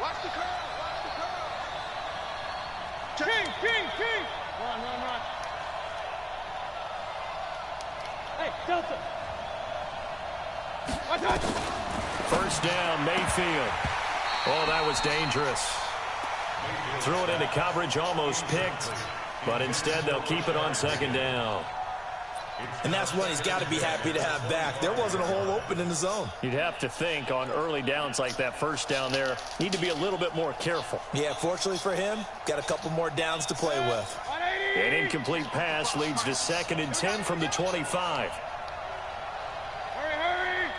Watch the curl. Watch the curl. King. Run. Hey, Delta. First down, Mayfield. Oh, that was dangerous. Threw it into coverage, almost picked, but instead they'll keep it on second down. And that's one he's got to be happy to have back. There wasn't a hole open in the zone. You'd have to think on early downs like that first down there, need to be a little bit more careful. Yeah, fortunately for him, got a couple more downs to play with. An incomplete pass leads to 2nd and 10 from the 25. Hurry.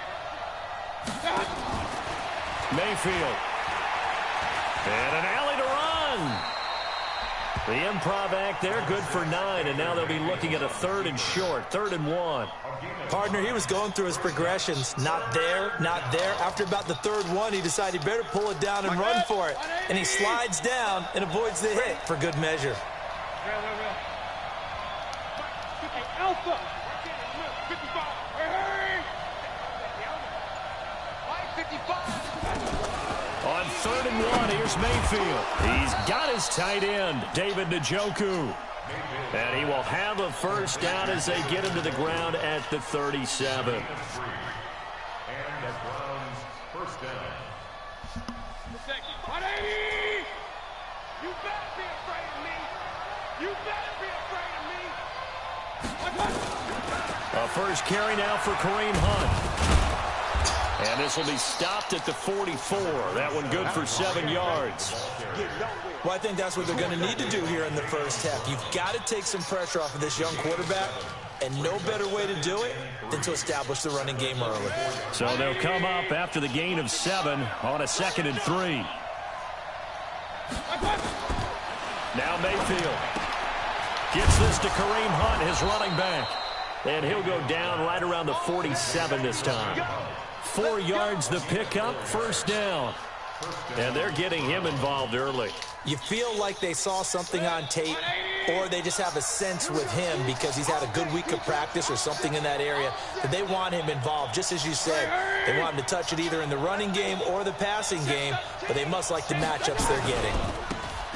Mayfield. And an alley to run. The improv act there, good for 9, and now they'll be looking at a 3rd and short, 3rd and 1. Partner, he was going through his progressions. Not there. After about the 3rd one, he decided he better pull it down and run for it. And he slides down and avoids the hit for good measure. Hey, Alpha. 55. Hurry. 55. On 3rd and 1, here's Mayfield. He's got his tight end, David Njoku. And he will have a first down as they get him to the ground at the 37. And that Browns first down. 180! You better be afraid of me! You better be afraid of me! A first carry now for Kareem Hunt. And this will be stopped at the 44. That one good for 7 yards. Well, I think that's what they're going to need to do here in the first half. You've got to take some pressure off of this young quarterback, and no better way to do it than to establish the running game early. So they'll come up after the gain of 7 on a 2nd and 3. Now Mayfield gets this to Kareem Hunt, his running back. And he'll go down right around the 47 this time. 4 yards the pickup, first down. And they're getting him involved early. You feel like they saw something on tape, or they just have a sense with him because he's had a good week of practice or something in that area that they want him involved. Just as you said, they want him to touch it either in the running game or the passing game, but they must like the matchups they're getting.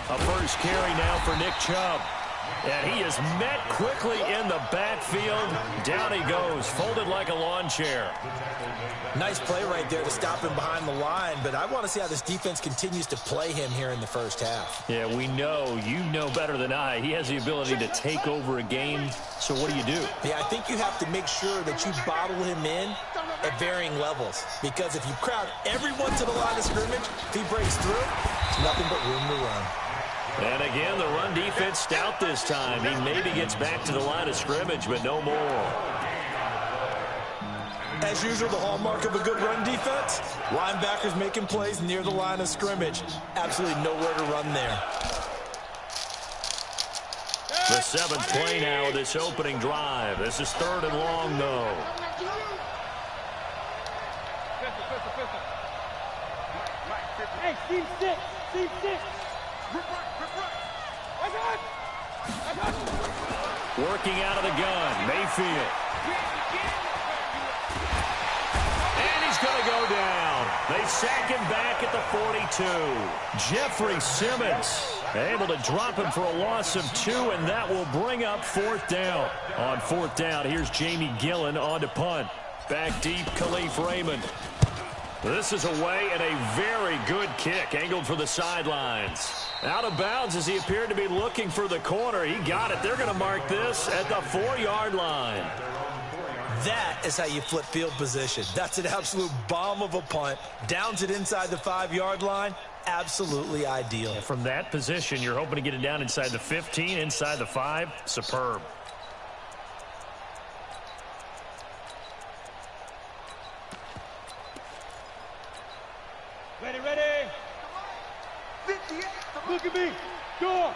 A first carry now for Nick Chubb. And he is met quickly in the backfield. Down he goes, folded like a lawn chair. Nice play right there to stop him behind the line, but I want to see how this defense continues to play him here in the first half. Yeah, we know, you know better than I, he has the ability to take over a game. So what do? Yeah, I think you have to make sure that you bottle him in at varying levels, because if you crowd everyone to the line of scrimmage, if he breaks through, it's nothing but room to run. And again, the run defense stout this time. He maybe gets back to the line of scrimmage, but no more. As usual, the hallmark of a good run defense, linebackers making plays near the line of scrimmage. Absolutely nowhere to run there. The 7th play now of this opening drive. This is 3rd and long, though. Hey, team 6. Working out of the gun, Mayfield. And he's going to go down. They sack him back at the 42. Jeffrey Simmons able to drop him for a loss of 2, and that will bring up 4th down. On 4th down, here's Jamie Gillen on to punt. Back deep, Khalif Raymond. This is away and a very good kick, angled for the sidelines. Out of bounds as he appeared to be looking for the corner. He got it. They're going to mark this at the 4-yard line. That is how you flip field position. That's an absolute bomb of a punt. Downs it inside the 5-yard line. Absolutely ideal. From that position, you're hoping to get it down inside the 15, inside the 5. Superb. Ready. Look at me. Go.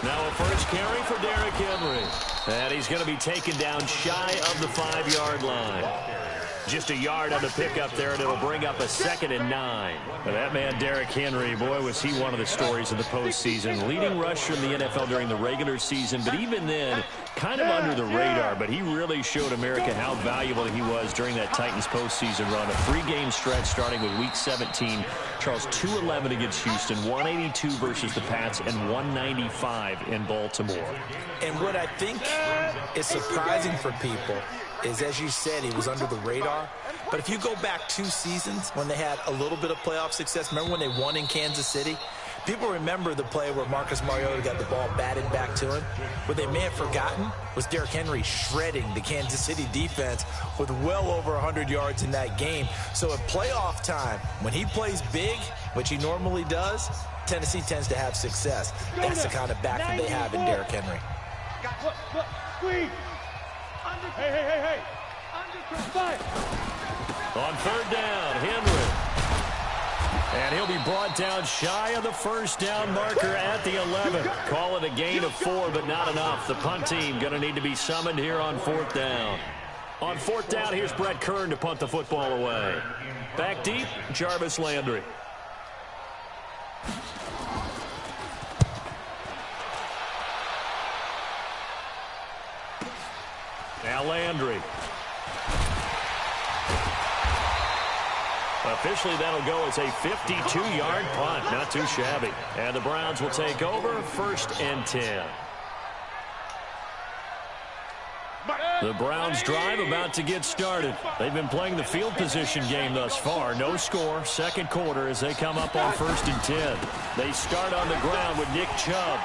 Now a first carry for Derrick Henry. And he's going to be taken down shy of the 5-yard line. Just a yard on the pickup there, and it'll bring up a 2nd and 9. Now, that man, Derrick Henry, boy, was he one of the stories of the postseason. Leading rusher in the NFL during the regular season, but even then, kind of under the radar. But he really showed America how valuable he was during that Titans postseason run. A 3-game stretch starting with Week 17. Charles, 211 against Houston, 182 versus the Pats, and 195 in Baltimore. And what I think is surprising for people is, as you said, he was under the radar. But if you go back 2 seasons when they had a little bit of playoff success, remember when they won in Kansas City? People remember the play where Marcus Mariota got the ball batted back to him. What they may have forgotten was Derrick Henry shredding the Kansas City defense with well over 100 yards in that game. So at playoff time, when he plays big, which he normally does, Tennessee tends to have success. That's the kind of back that they have in Derrick Henry. Look, squeeze. Hey. On 3rd down, Henry. And he'll be brought down shy of the 1st down marker at the 11. Call it a gain of 4, but not enough. The punt team going to need to be summoned here on 4th down. On 4th down, here's Brett Kern to punt the football away. Back deep, Jarvis Landry. Now Landry. Officially, that'll go as a 52-yard punt. Not too shabby. And the Browns will take over, 1st and 10. The Browns drive about to get started. They've been playing the field position game thus far. No score, 2nd quarter as they come up on 1st and 10. They start on the ground with Nick Chubb.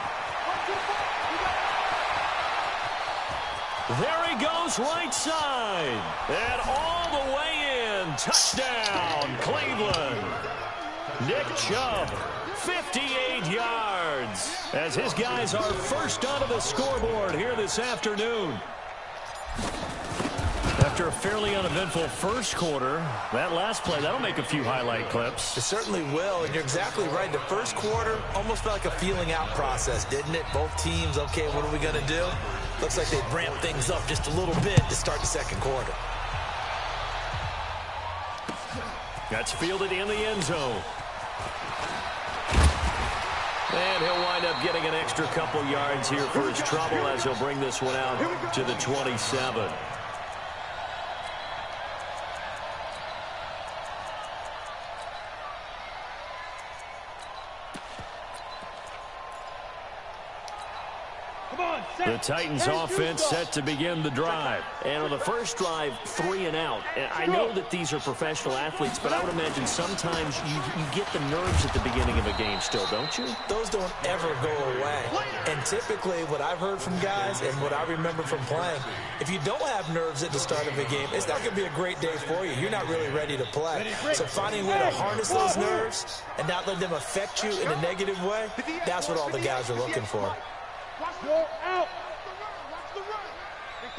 There he goes, right side. And all the way in. Touchdown, Cleveland. Nick Chubb, 58 yards. As his guys are first onto the scoreboard here this afternoon. After a fairly uneventful first quarter, that last play, that'll make a few highlight clips. It certainly will, and you're exactly right. The first quarter almost felt like a feeling out process, didn't it? Both teams, okay, what are we going to do? Looks like they ramped things up just a little bit to start the 2nd quarter. That's fielded in the end zone. And he'll wind up getting an extra couple yards here for his trouble as he'll bring this one out to the 27. The Titans offense set to begin the drive. And on the first drive, 3 and out. And I know that these are professional athletes, but I would imagine sometimes you get the nerves at the beginning of a game still, don't you? Those don't ever go away. And typically what I've heard from guys and what I remember from playing, if you don't have nerves at the start of a game, it's not going to be a great day for you. You're not really ready to play. So finding a way to harness those nerves and not let them affect you in a negative way, that's what all the guys are looking for. Out.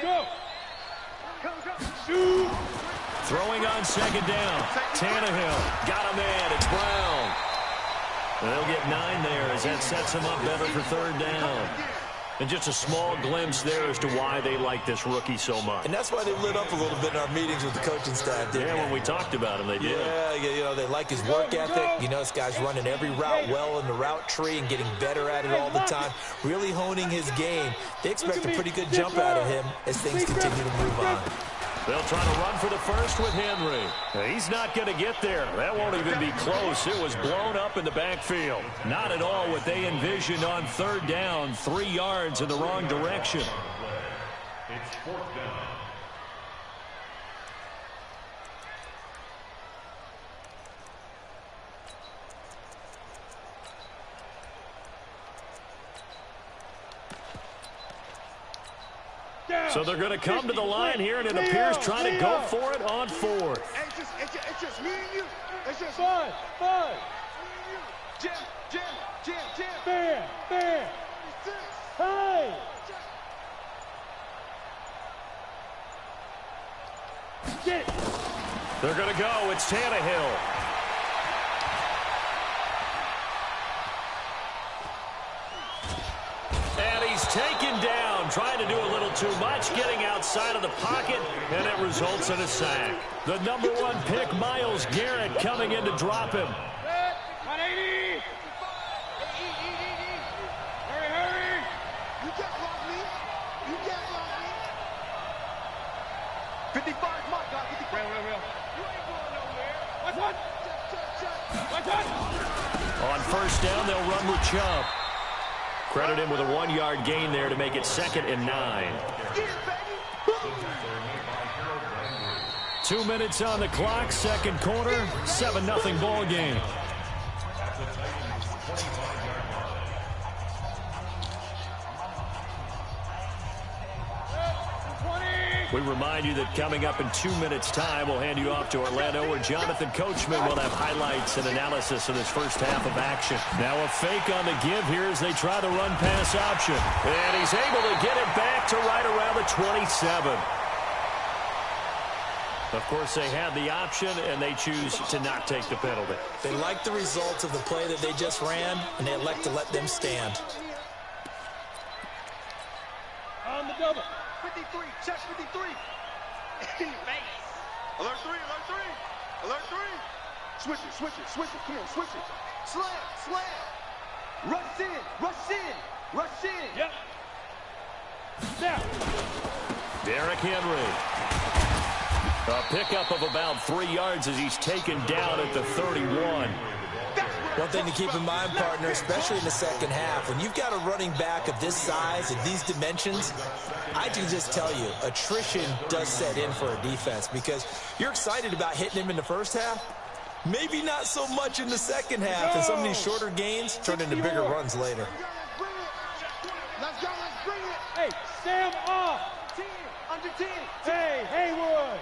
Go. Shoot. Throwing on 2nd down. Tannehill got a man. It's Brown. And they'll get 9 there as that sets him up better for 3rd down. And just a small glimpse there as to why they like this rookie so much. And that's why they lit up a little bit in our meetings with the coaching staff, didn't they? When we talked about him, they did. Yeah, you know, they like his work ethic. You know, this guy's running every route well in the route tree and getting better at it all the time, really honing his game. They expect a pretty good jump out of him as things continue to move on. They'll try to run for the first with Henry. He's not going to get there. That won't even be close. It was blown up in the backfield. Not at all what they envisioned on 3rd down. 3 yards in the wrong direction. It's 4th down. So they're going to come to the line here, and it appears trying to go for it on 4th. It's just me and you. It's just five. Jim. Fair. Hey. Get it. They're going to go. It's Tannehill. And he's taken down. trying to do a little too much, getting outside of the pocket, and it results in a sack. The number 1 pick, Myles Garrett, coming in to drop him. 180. Hurry. You can't block me. You can't block me. 55, my God, 55. Real. You ain't going nowhere. Watch one. Watch one. On first down, they'll run with Chubb. Credit him with a 1-yard gain there to make it 2nd and 9. Get it, baby. 2 minutes on the clock, second quarter, 7-0 ball game. We remind you that coming up in 2 minutes' time, we'll hand you off to Orlando, where Jonathan Coachman will have highlights and analysis of this first half of action. Now a fake on the give here as they try the run-pass option. And he's able to get it back to right around the 27. Of course, they had the option, and they choose to not take the penalty. They like the results of the play that they just ran, and they elect to let them stand. On the double. 53, check 53. Alert 3. Switch it. Come on, switch it. Slam. Rush in. Yep. Now. Derrick Henry. A pickup of about 3 yards as he's taken down at the 31. One thing to keep in mind, partner, especially in the second half, when you've got a running back of this size and these dimensions, I can just tell you, attrition does set in for a defense because you're excited about hitting him in the first half. Maybe not so much in the second half, and some of these shorter gains turn into bigger runs later. Let's go, let's bring it. Hey, Sam off. 10, under 10. Hey, Haywood.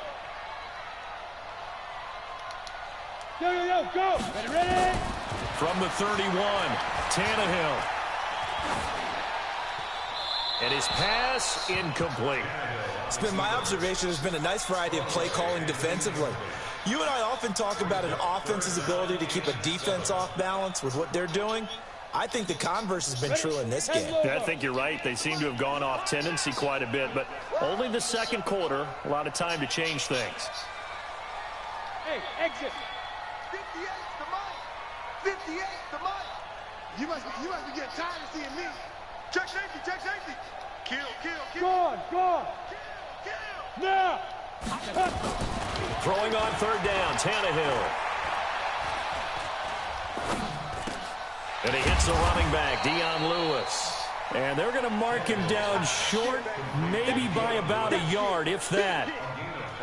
Go. Ready? From the 31, Tannehill. And his pass incomplete. It's been my observation there's been a nice variety of play calling defensively. You and I often talk about an offense's ability to keep a defense off balance with what they're doing. I think the converse has been true in this game. I think you're right. They seem to have gone off tendency quite a bit, but only the second quarter, a lot of time to change things. Hey, exit. 58 to Mike. 58 to Mike. You must be getting tired of seeing me. Check safety. Kill. Gone. Kill. Now. Throwing on third down, Tannehill. And he hits the running back, Dion Lewis. And they're going to mark him down short, maybe by about a yard, if that.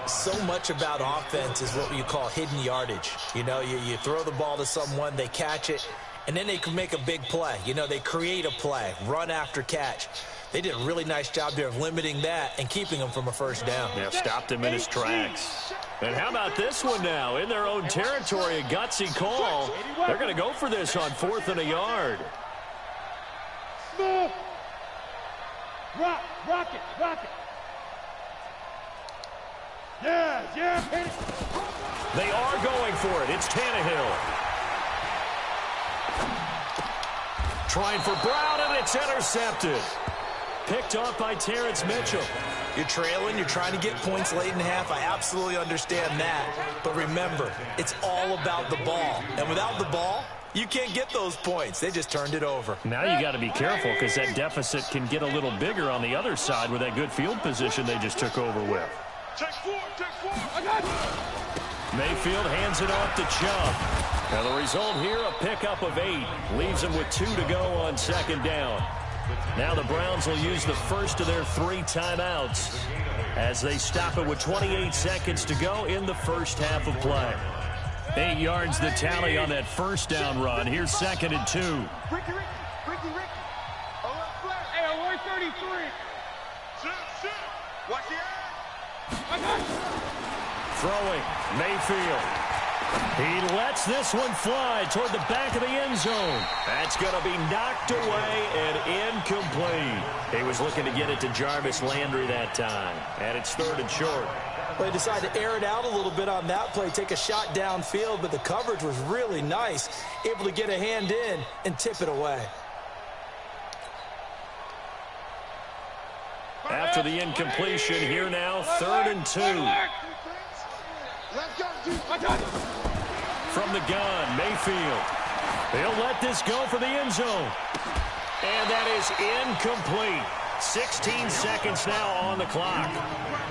So much about offense is what you call hidden yardage. You know, you throw the ball to someone, they catch it, and then they can make a big play. You know, they create a play, run after catch. They did a really nice job there of limiting that and keeping him from a first down. Yeah, stopped him in his tracks. And how about this one now? In their own territory, a gutsy call. They're going to go for this on 4th and a yard. Smooth. Rock it. Yeah, hit it. They are going for it. It's Tannehill. Trying for Brown, and it's intercepted. Picked off by Terrence Mitchell. You're trailing, you're trying to get points late in the half. I absolutely understand that. But remember, it's all about the ball. And without the ball, you can't get those points. They just turned it over. Now you got to be careful because that deficit can get a little bigger on the other side with that good field position they just took over with. Take four. I got you. Mayfield hands it off to Chubb. Now the result here, a pickup of 8. Leaves them with 2 to go on second down. Now the Browns will use the first of their 3 timeouts as they stop it with 28 seconds to go in the first half of play. 8 yards the tally on that first down run. Here's 2nd and 2. Ricky. Hey, alert 33. Sit. Watch the eye. I got you. Throwing, Mayfield. He lets this one fly toward the back of the end zone. That's going to be knocked away and incomplete. He was looking to get it to Jarvis Landry that time. And it's 3rd and short. Well, they decided to air it out a little bit on that play, take a shot downfield, but the coverage was really nice. Able to get a hand in and tip it away. After the incompletion, here now, 3rd and 2. Let's go, From the gun, Mayfield. He'll let this go for the end zone. And that is incomplete. 16 seconds now on the clock.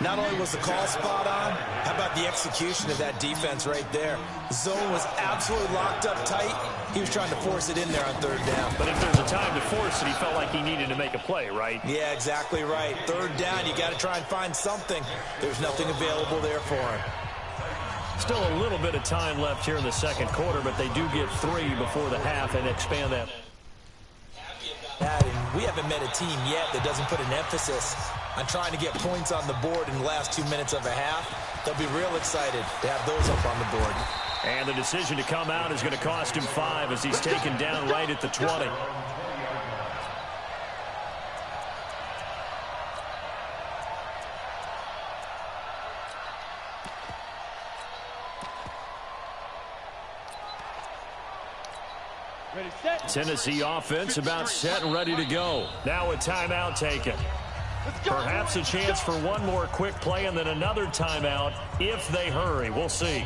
Not only was the call spot on, how about the execution of that defense right there? The zone was absolutely locked up tight. He was trying to force it in there on 3rd down. But if there's a time to force it, he felt like he needed to make a play, right? Yeah, exactly right. 3rd down, you got to try and find something. There's nothing available there for him. Still a little bit of time left here in the second quarter, but they do get 3 before the half and expand that. And we haven't met a team yet that doesn't put an emphasis on trying to get points on the board in the last 2 minutes of a half. They'll be real excited to have those up on the board. And the decision to come out is going to cost him 5 as he's taken down right at the 20. Tennessee offense about set and ready to go. Now a timeout taken. Perhaps a chance for one more quick play and then another timeout if they hurry. We'll see.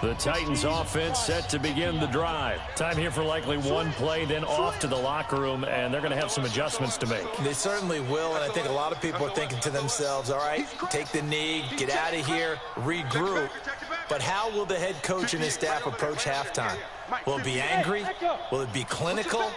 The Titans offense set to begin the drive. Time here for likely one play, then off to the locker room, and they're going to have some adjustments to make. They certainly will, and I think a lot of people are thinking to themselves, all right, take the knee, get out of here, regroup. But how will the head coach and his staff approach halftime? Will it be angry? Will it be clinical?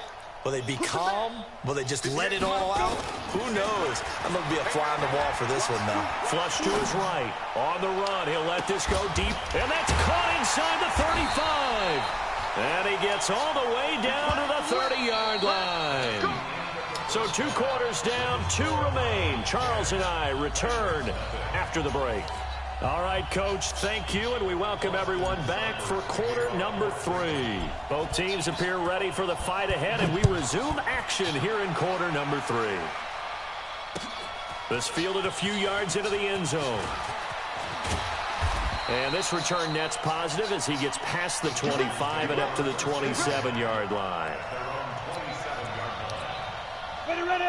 Will they be calm? Will they just let it all out? Who knows? I'm going to be a fly on the wall for this one, though. Flush to his right. On the run. He'll let this go deep. And that's caught inside the 35. And he gets all the way down to the 30-yard line. So 2 quarters down, 2 remain. Charles and I return after the break. All right, Coach, thank you, and we welcome everyone back for quarter number 3. Both teams appear ready for the fight ahead, and we resume action here in quarter number 3. This fielded a few yards into the end zone. And this return net's positive as he gets past the 25 and up to the 27-yard line.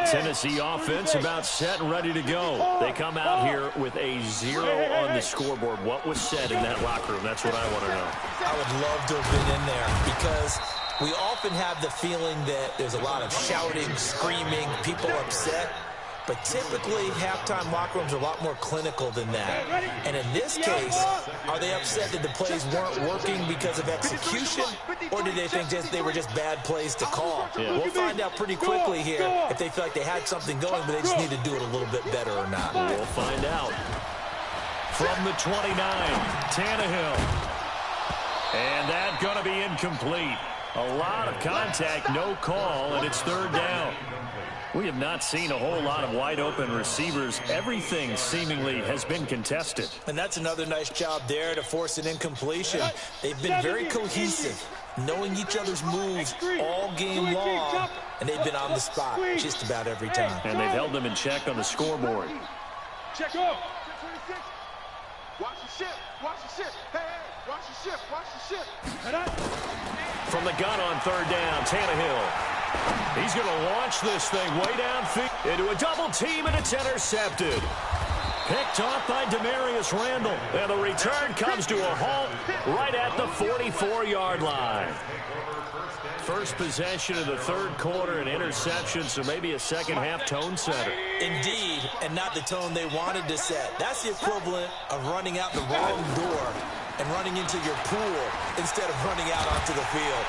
Tennessee offense about set and ready to go. They come out here with a 0 on the scoreboard. What was said in that locker room? That's what I want to know. I would love to have been in there because we often have the feeling that there's a lot of shouting, screaming, people upset. But typically, halftime locker rooms are a lot more clinical than that. And in this case, are they upset that the plays weren't working because of execution? Or do they think they were just bad plays to call? Yeah. We'll find out pretty quickly here if they feel like they had something going, but they just need to do it a little bit better or not. We'll find out. From the 29, Tannehill. And that's going to be incomplete. A lot of contact, no call, and it's 3rd down. We have not seen a whole lot of wide-open receivers. Everything seemingly has been contested. And that's another nice job there to force an incompletion. They've been very cohesive, knowing each other's moves all game long, and they've been on the spot just about every time. And they've held them in check on the scoreboard. Check up. Watch the ship. Watch the ship. Hey, watch the ship. Watch the ship. From the gun on 3rd down, Tannehill. He's going to launch this thing way downfield into a double team, and it's intercepted. Picked off by Demarius Randall. And the return comes to a halt right at the 44-yard line. First possession of the 3rd quarter, an interception, so maybe a second-half tone setter. Indeed, and not the tone they wanted to set. That's the equivalent of running out the wrong door and running into your pool instead of running out onto the field.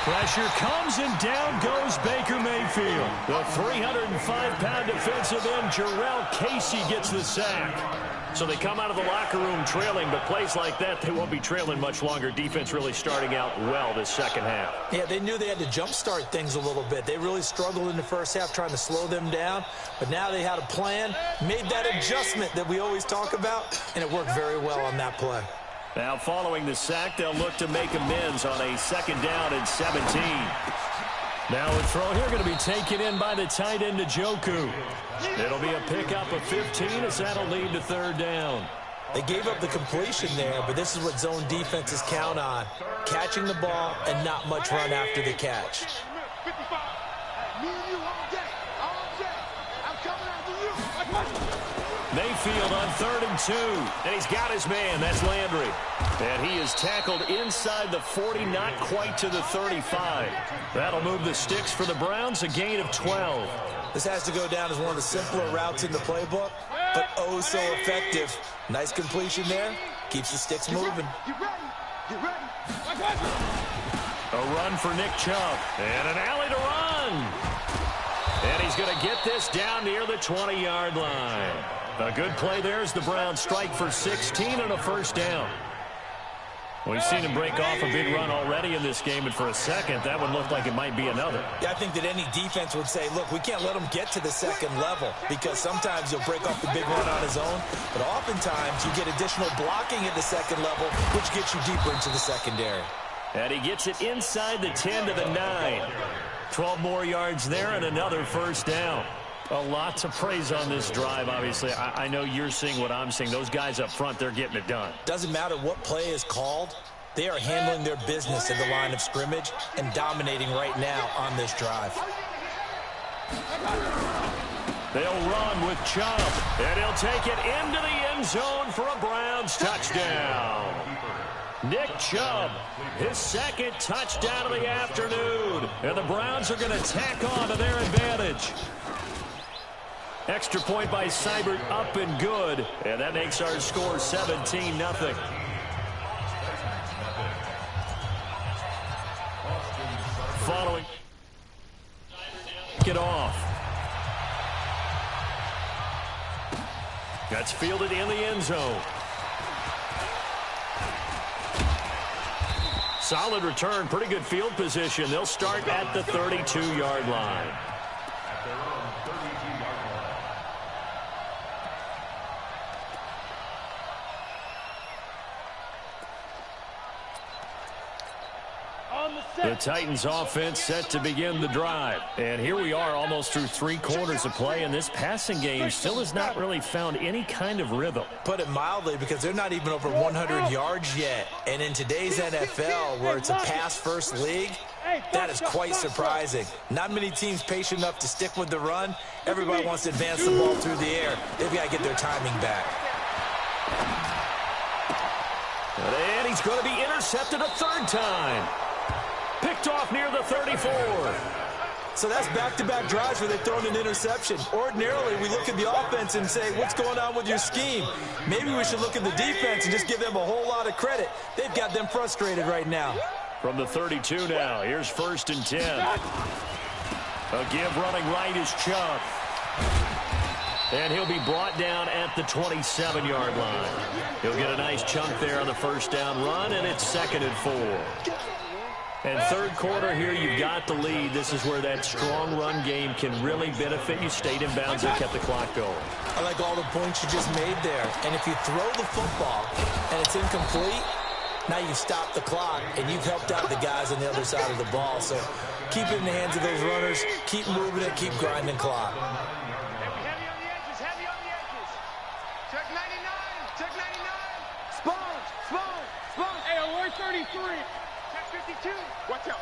Pressure comes, and down goes Baker Mayfield. The 305-pound defensive end, Jarrell Casey, gets the sack. So they come out of the locker room trailing, but plays like that, they won't be trailing much longer. Defense really starting out well this second half. Yeah, they knew they had to jumpstart things a little bit. They really struggled in the first half trying to slow them down, but now they had a plan, made that adjustment that we always talk about, and it worked very well on that play. Now following the sack, they'll look to make amends on a 2nd down and 17. Now a throw here going to be taken in by the tight end, Njoku. It'll be a pickup of 15 as that'll lead to 3rd down. They gave up the completion there, but this is what zone defenses count on. Catching the ball and not much run after the catch. 55. Me and you all day. All day. I'm coming after you. Mayfield on 3rd and 2. And he's got his man. That's Landry. And he is tackled inside the 40, not quite to the 35. That'll move the sticks for the Browns, a gain of 12. This has to go down as one of the simpler routes in the playbook, but oh so effective. Nice completion there. Keeps the sticks moving. Get ready. Get ready. A run for Nick Chubb. And an alley to run. And he's going to get this down near the 20-yard line. A good play there as the Browns strike for 16 and a first down. We've seen him break off a big run already in this game, and for a second, that one looked like it might be another. Yeah, I think that any defense would say, look, we can't let him get to the second level, because sometimes he'll break off the big run on his own, but oftentimes you get additional blocking at the second level, which gets you deeper into the secondary. And he gets it inside the 10 to the 9. 12 more yards there and another first down. A lot to praise on this drive, obviously. I know you're seeing what I'm seeing. Those guys up front, they're getting it done. Doesn't matter what play is called. They are handling their business in the line of scrimmage and dominating right now on this drive. They'll run with Chubb, and he'll take it into the end zone for a Browns touchdown. Nick Chubb, his second touchdown of the afternoon. And the Browns are going to tack on to their advantage. Extra point by Seibert, up and good. And that makes our score 17-0. Following. Get off. That's fielded in the end zone. Solid return, pretty good field position. They'll start at the 32-yard line. The Titans offense set to begin the drive. And here we are almost through 3 quarters of play, and this passing game still has not really found any kind of rhythm. Put it mildly, because they're not even over 100 yards yet. And in today's NFL, where it's a pass-first league, that is quite surprising. Not many teams patient enough to stick with the run. Everybody wants to advance the ball through the air. They've got to get their timing back. And he's going to be intercepted a 3rd time. Picked off near the 34. So that's back-to-back drives where they've thrown an interception. Ordinarily, we look at the offense and say, what's going on with your scheme? Maybe we should look at the defense and just give them a whole lot of credit. They've got them frustrated right now. From the 32 now, here's 1st and 10. A give running right is Chubb. And he'll be brought down at the 27-yard line. He'll get a nice chunk there on the first down run, and it's 2nd and 4. And 3rd quarter here, you've got the lead. This is where that strong run game can really benefit you. Stayed in bounds and kept the clock going. I like all the points you just made there. And if you throw the football and it's incomplete, now you've stopped the clock and you've helped out the guys on the other side of the ball. So keep it in the hands of those runners. Keep moving it. Keep grinding clock. Heavy on the edges. Heavy on the edges. Check 99. Check 99. Spons. Hey, alert 33. 52. Watch out.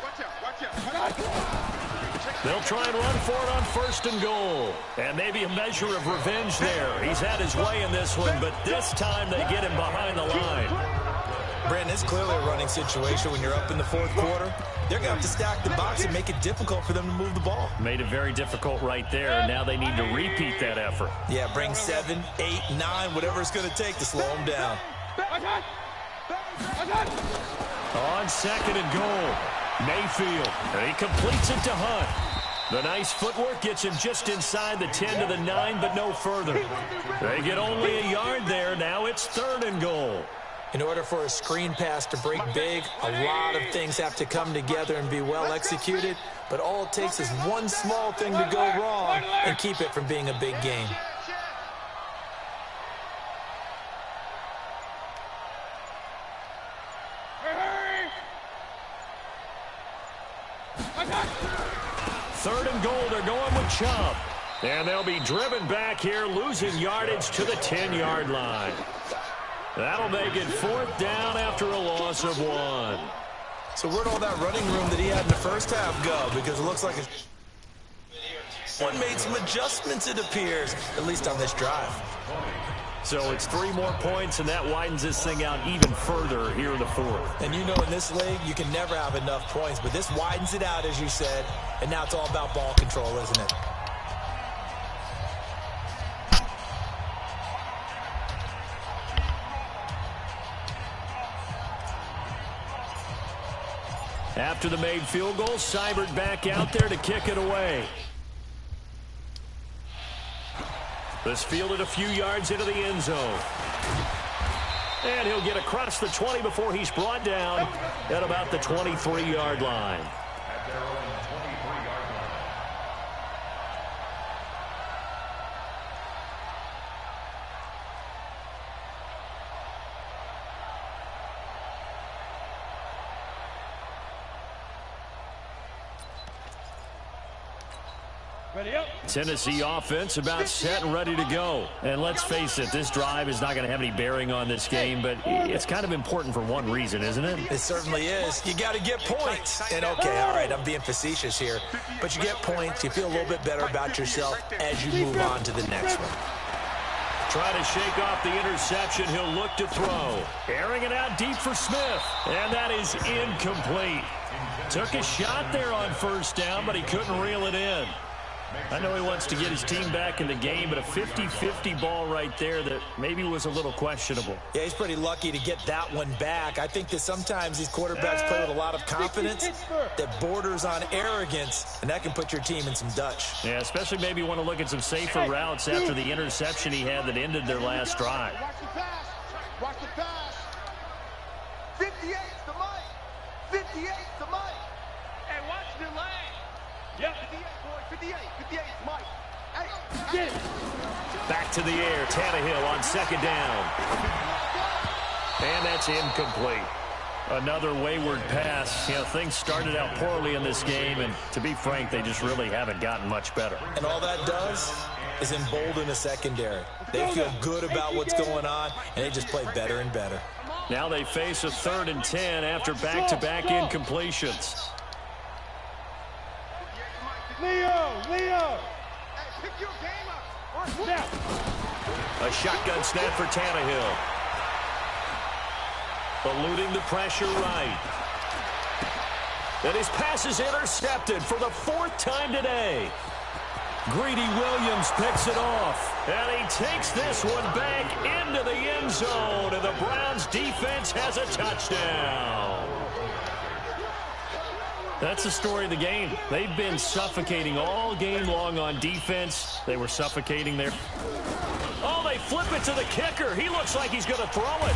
They'll try and run for it on 1st and goal. And maybe a measure of revenge there. He's had his way in this one, but this time they get him behind the line. Brandon, it's clearly a running situation when you're up in the 4th quarter. They're going to have to stack the box and make it difficult for them to move the ball. Made it very difficult right there. Now they need to repeat that effort. Yeah, bring 7, 8, 9, whatever it's going to take to slow them down. On 2nd and goal, Mayfield, and he completes it to Hunt. The nice footwork gets him just inside the 10 to the 9, but no further. They get only a yard there. Now it's 3rd and goal. In order for a screen pass to break big, a lot of things have to come together and be well executed, but all it takes is one small thing to go wrong and keep it from being a big game. Third and goal, they're going with Chubb. And they'll be driven back here, losing yardage to the 10-yard line. That'll make it 4th down after a loss of 1. So where'd all that running room that he had in the first half go? Because it looks like one made some adjustments, it appears, at least on this drive. So it's 3 more points, and that widens this thing out even further here in the 4th. And you know in this league, you can never have enough points, but this widens it out, as you said, and now it's all about ball control, isn't it? After the made field goal, Seibert back out there to kick it away. This fielded a few yards into the end zone. And he'll get across the 20 before he's brought down at about the 23-yard line. At their own 23-yard line. Ready up. Tennessee offense about set and ready to go. And let's face it, this drive is not going to have any bearing on this game, but it's kind of important for one reason, isn't it? It certainly is. You got to get points. And okay, all right, I'm being facetious here, but you get points, you feel a little bit better about yourself as you move on to the next one. Try to shake off the interception. He'll look to throw. Airing it out deep for Smith. And that is incomplete. Took a shot there on 1st down, but he couldn't reel it in. I know he wants to get his team back in the game, but a 50-50 ball right there that maybe was a little questionable. Yeah, he's pretty lucky to get that one back. I think that sometimes these quarterbacks play with a lot of confidence that borders on arrogance, and that can put your team in some Dutch. Yeah, especially maybe want to look at some safer routes after the interception he had that ended their last drive. Watch the pass. Watch the pass. 58's the mic. 58's the mic. Hey, watch the lane. Yep. 58, boy. 58's Mike. Hey. Get it. Back to the air. Tannehill on 2nd down. And that's incomplete. Another wayward pass. You know, things started out poorly in this game, and to be frank, they just really haven't gotten much better. And all that does is embolden the secondary. They feel good about what's going on, and they just play better and better. Now they face a 3rd and 10 after back-to-back incompletions. Leo. Hey, pick your game up. Snap. A shotgun snap for Tannehill. Eluding the pressure right. And his pass is intercepted for the 4th time today. Greedy Williams picks it off. And he takes this one back into the end zone. And the Browns defense has a touchdown. That's the story of the game. They've been suffocating all game long on defense. They were suffocating there. Oh, they flip it to the kicker. He looks like he's going to throw it.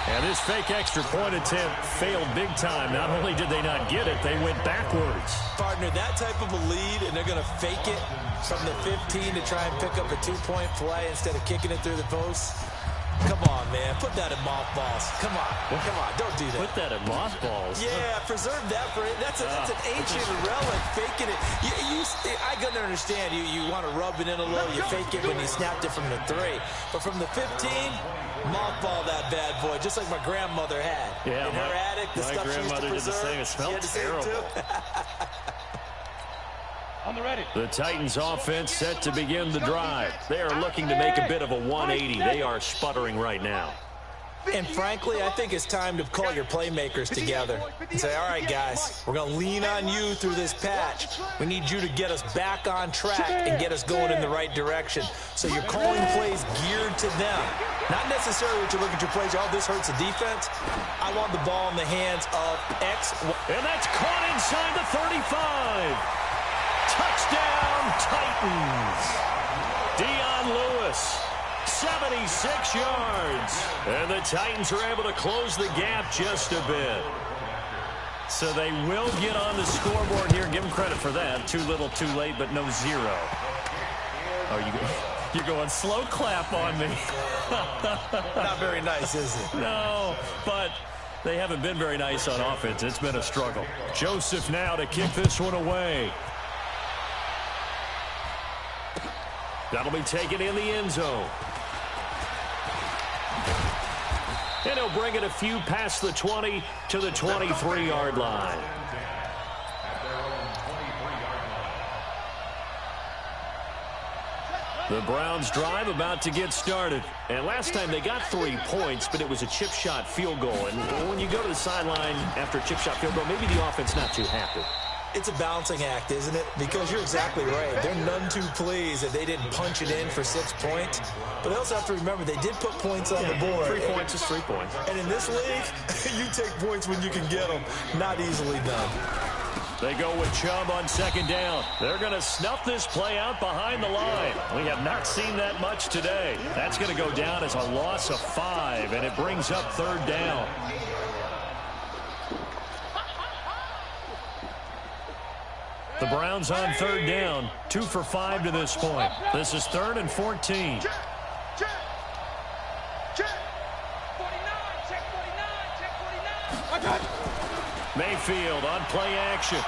And this fake extra point attempt failed big time. Not only did they not get it, they went backwards. Partner, that type of a lead, and they're going to fake it from the 15 to try and pick up a 2-point play instead of kicking it through the post. Come on, man. Put that in mothballs. Come on. Come on. Don't do that. Put that in mothballs. Yeah, preserve that for it. That's an ancient relic. Faking it. I can understand. You want to rub it in a little. You fake it when you snapped it from the 3. But from the 15, mothball that bad boy, just like my grandmother had. Yeah, in her attic, the stuff she used to preserve. Did the same. It smelled terrible. On the ready. The Titans offense set to begin the drive. They are looking to make a bit of a 180. They are sputtering right now. And frankly, I think it's time to call your playmakers together and say, all right, guys, we're going to lean on you through this patch. We need you to get us back on track and get us going in the right direction. So you're calling plays geared to them. Not necessarily that you look at your plays, oh, this hurts the defense. I want the ball in the hands of X. And that's caught inside the 35. Touchdown, Titans. Dion Lewis, 76 yards. And the Titans are able to close the gap just a bit. So they will get on the scoreboard here. Give them credit for that. Too little, too late, but no 0. Oh, you're going slow clap on me. Not very nice, is it? No, but they haven't been very nice on offense. It's been a struggle. Joseph now to kick this one away. That'll be taken in the end zone. he'll bring it a few past the 20 to the 23-yard line. The Browns drive about to get started. And last time they got 3 points, but it was a chip shot field goal. And when you go to the sideline after a chip shot field goal, maybe the offense not too happy. It's a balancing act, isn't it? Because you're exactly right. They're none too pleased that they didn't punch it in for 6 points. But they also have to remember they did put points on the board. 3 points is 3 points. And in this league, you take points when you can get them. Not easily done. They go with Chubb on second down. They're going to snuff this play out behind the line. We have not seen that much today. That's going to go down as a loss of 5, and it brings up 3rd down. The Browns on 3rd down, 2 for 5 to this point. This is 3rd and 14. Check. 49, check 49, check 49. Mayfield on play action.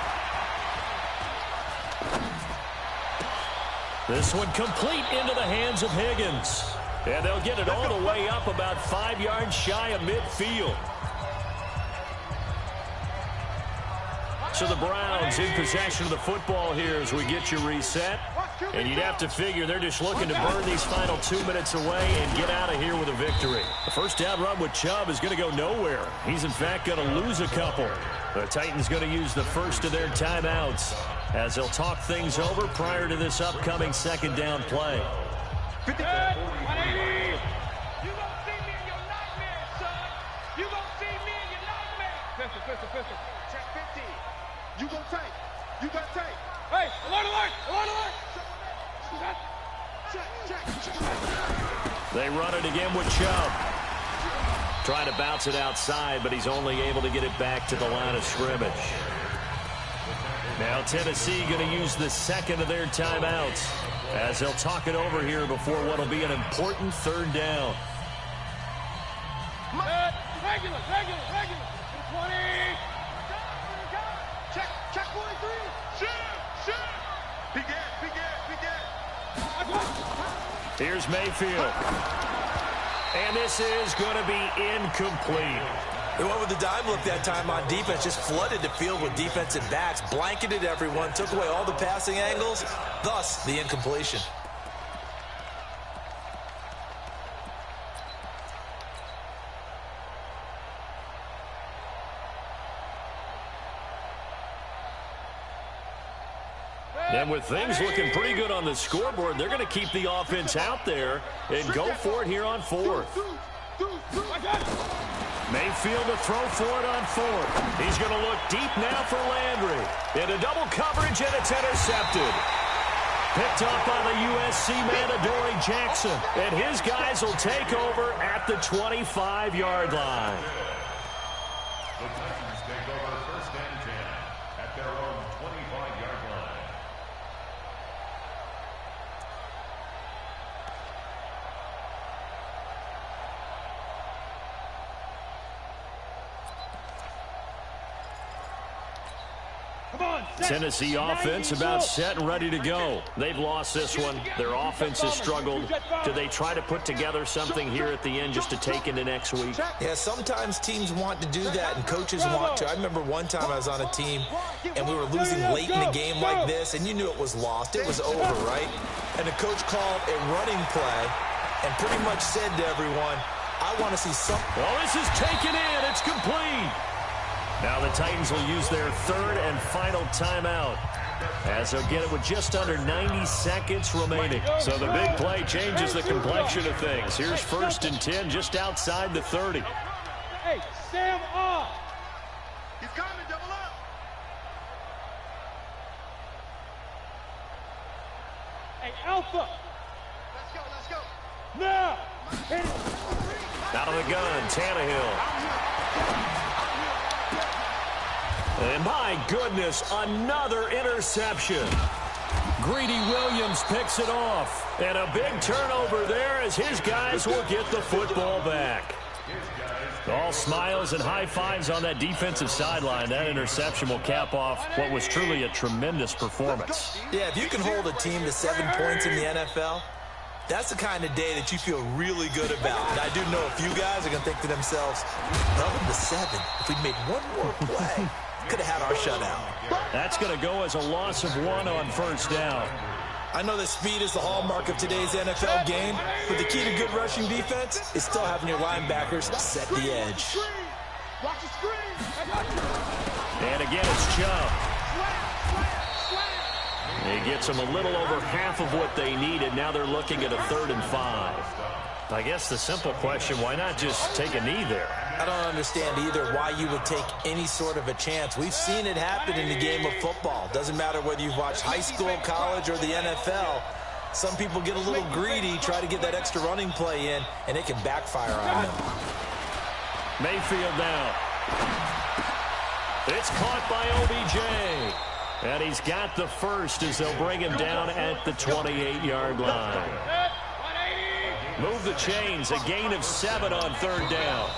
This one complete into the hands of Higgins. And they'll get it all the way up about 5 yards shy of midfield. So the Browns in possession of the football here as we get you reset. And you'd have to figure they're just looking to burn these final 2 minutes away and get out of here with a victory. The first down run with Chubb is going to go nowhere. He's, in fact, going to lose a couple. The Titans going to use the first of their timeouts as they'll talk things over prior to this upcoming 2nd down play. 50. You gonna see me in your nightmare, son. You gonna see me in your nightmare. Pistol. Check 50. You gonna take. You got take. Hey, alert. Check. They run it again with Chubb. Trying to bounce it outside, but he's only able to get it back to the line of scrimmage. Now Tennessee going to use the second of their timeouts as they'll talk it over here before what will be an important 3rd down. Regular. 20. Check 43. Shoot. Big ass. Here's Mayfield. And this is going to be incomplete. They went with the dime look that time on defense, just flooded the field with defensive backs, blanketed everyone, took away all the passing angles, thus the incompletion. And with things looking pretty good on the scoreboard, they're going to keep the offense out there and go for it here on 4th. Mayfield to throw for it on 4th. He's going to look deep now for Landry. Into double coverage, and it's intercepted. Picked up by the USC man, Adoree Jackson. And his guys will take over at the 25-yard line. The Titans take over 1st and 10 at their own 25-yard line. Tennessee offense about set and ready to go. They've lost this one. Their offense has struggled. Do they try to put together something here at the end just to take into next week? Yeah, sometimes teams want to do that and coaches want to. I remember one time I was on a team and we were losing late in a game like this and you knew it was lost. It was over, right? And the coach called a running play and pretty much said to everyone, I want to see something. Well, this is taken in. It's complete. Now the Titans will use their 3rd and final timeout as they'll get it with just under 90 seconds remaining. So the big play changes the complexion of things. Here's 1st and 10 just outside the 30. Hey, Sam off. He's coming, double up. Hey, Alpha. Let's go. Now. Hit it. Out of the gun, Tannehill. And my goodness, another interception. Greedy Williams picks it off. And a big turnover there as his guys will get the football back. All smiles and high fives on that defensive sideline. That interception will cap off what was truly a tremendous performance. Yeah, if you can hold a team to 7 points in the NFL, That's the kind of day that you feel really good about. And I do know a few guys are going to think to themselves, 11-7, if we'd made one more play, could have had our shutout. That's going to go as a loss of 1 on first down. I know that speed is the hallmark of today's NFL game, but the key to good rushing defense is still having your linebackers set the edge. Watch the screen. And again, it's Chubb. He gets them a little over half of what they needed. Now they're looking at a 3rd and 5. I guess the simple question, why not just take a knee there? I don't understand either why you would take any sort of a chance. We've seen it happen in the game of football. Doesn't matter whether you've watched high school, college, or the NFL. Some people get a little greedy, try to get that extra running play in, and it can backfire on them. Mayfield now. It's caught by OBJ. And he's got the first as they'll bring him down at the 28-yard line. Move the chains, a gain of 7 on 3rd down.